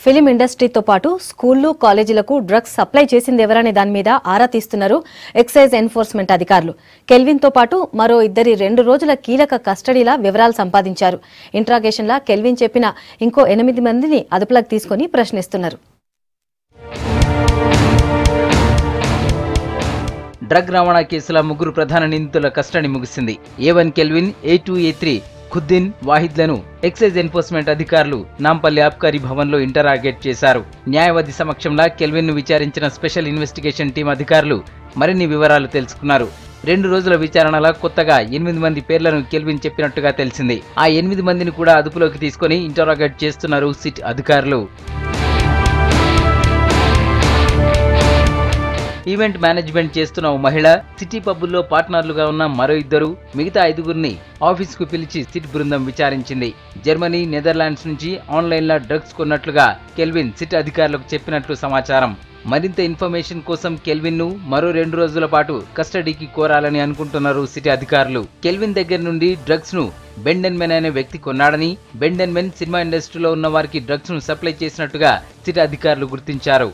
Film ఇండస్ట్రీతో పాటు స్కూళ్లు కాలేజీలకు drugs supply చేసింది ఎవరనే దాని మీద ఆరా తీస్తున్నారు ఎక్సైజ్ ఎన్ఫోర్స్మెంట్ అధికారులు. కెల్విన్ తో పాటు మరో ఇద్దరి 2 రోజుల కీలక కస్టడీల వివరాలు సంపాదించారు. ఇంట్రాగేషన్లా కెల్విన్ చెప్పిన ఇంకో 8 మందిని అదుపులోకి తీసుకుని ప్రశ్నిస్తున్నారు. డ్రగ్ రవాణా కేసుల 3 ప్రధాన నిందితుల కస్టడీ ముగిసింది. A1 Kelvin, A2, A3 Khuddin, వాహిద్లను ఎక్సైజ్ ఎన్ఫోర్స్మెంట్ అధికారులు నాంపల్లి ఆబ్కారీ భవన్లో ఇంటరాగేట్ చేశారు. న్యాయవాది సమక్షంలో కెల్విన్ ను విచారించిన స్పెషల్ ఇన్వెస్టిగేషన్ టీం అధికారులు మరిన్ని వివరాలు తెలుసుకున్నారు. 2 రోజుల విచారణలో కొత్తగా 8 మంది పేర్లను కెల్విన్ చెప్పినట్టుగా తెలిసింది. ఆ 8 మందిని కూడా అదుపులోకి తీసుకుని ఇంటరాగేట్ చేస్తున్నారు సిట్ అధికారులు. ఈవెంట్ మేనేజ్మెంట్ చేస్తున్న ఓ మహిళ, సిటీ పబ్బుల్లో పార్ట్నర్లుగా ఉన్న మరో 2, మిగతా 5గురిని ఆఫీసుకు పిలిచి సిట్ బృందం విచారించింది. జర్మనీ, నెదర్లాండ్స్ నుంచి ఆన్లైన్లో డ్రగ్స్ కొన్నట్లుగా కెల్విన్ సిట్ అధికారులకు చెప్పినట్లు సమాచారం. మరింత ఇన్ఫర్మేషన్ కోసం కెల్విన్ ను మరో 2 రోజుల పాటు కస్టడీకి కోరాలని అనుకుంటున్నారు సిటీ అధికారులు. కెల్విన్ దగ్గర నుండి డ్రగ్స్ ను బెండెన్ మెన్ అనే వ్యక్తి కొన్నాడని, బెండెన్ మెన్ సినిమా ఇండస్ట్రీలో ఉన్న వారికి డ్రగ్స్ ను సప్లై చేసినట్టుగా సిటీ అధికారులు గుర్తించారు.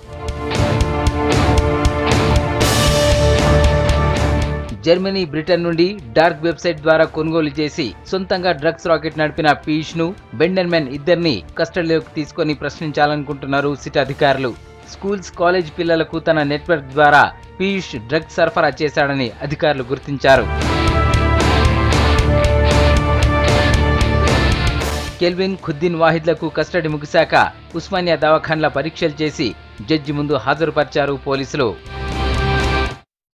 జర్మనీ, బ్రిటన్ నుండి డార్క్ వెబ్సైట్ ద్వారా కొనుగోలు చేసి సొంతంగా డ్రగ్స్ రాకెట్ నడిపిన పీయూష్ ను, బెండెన్ మెన్ ఇద్దరిని కస్టడీలోకి తీసుకొని ప్రశ్నించాలనుకుంటున్నారు సిట్ అధికారులు. స్కూల్స్, కాలేజ్ పిల్లలకు తన నెట్వర్క్ ద్వారా పీయూష్ డ్రగ్స్ సరఫరా చేశాడని అధికారులు గుర్తించారు. కెల్విన్, ఖుద్దీన్, వాహిద్లకు కస్టడీ ముగిశాక ఉస్మానియా దవాఖాన్ల పరీక్షలు చేసి జడ్జి ముందు హాజరుపరిచారు పోలీసులు.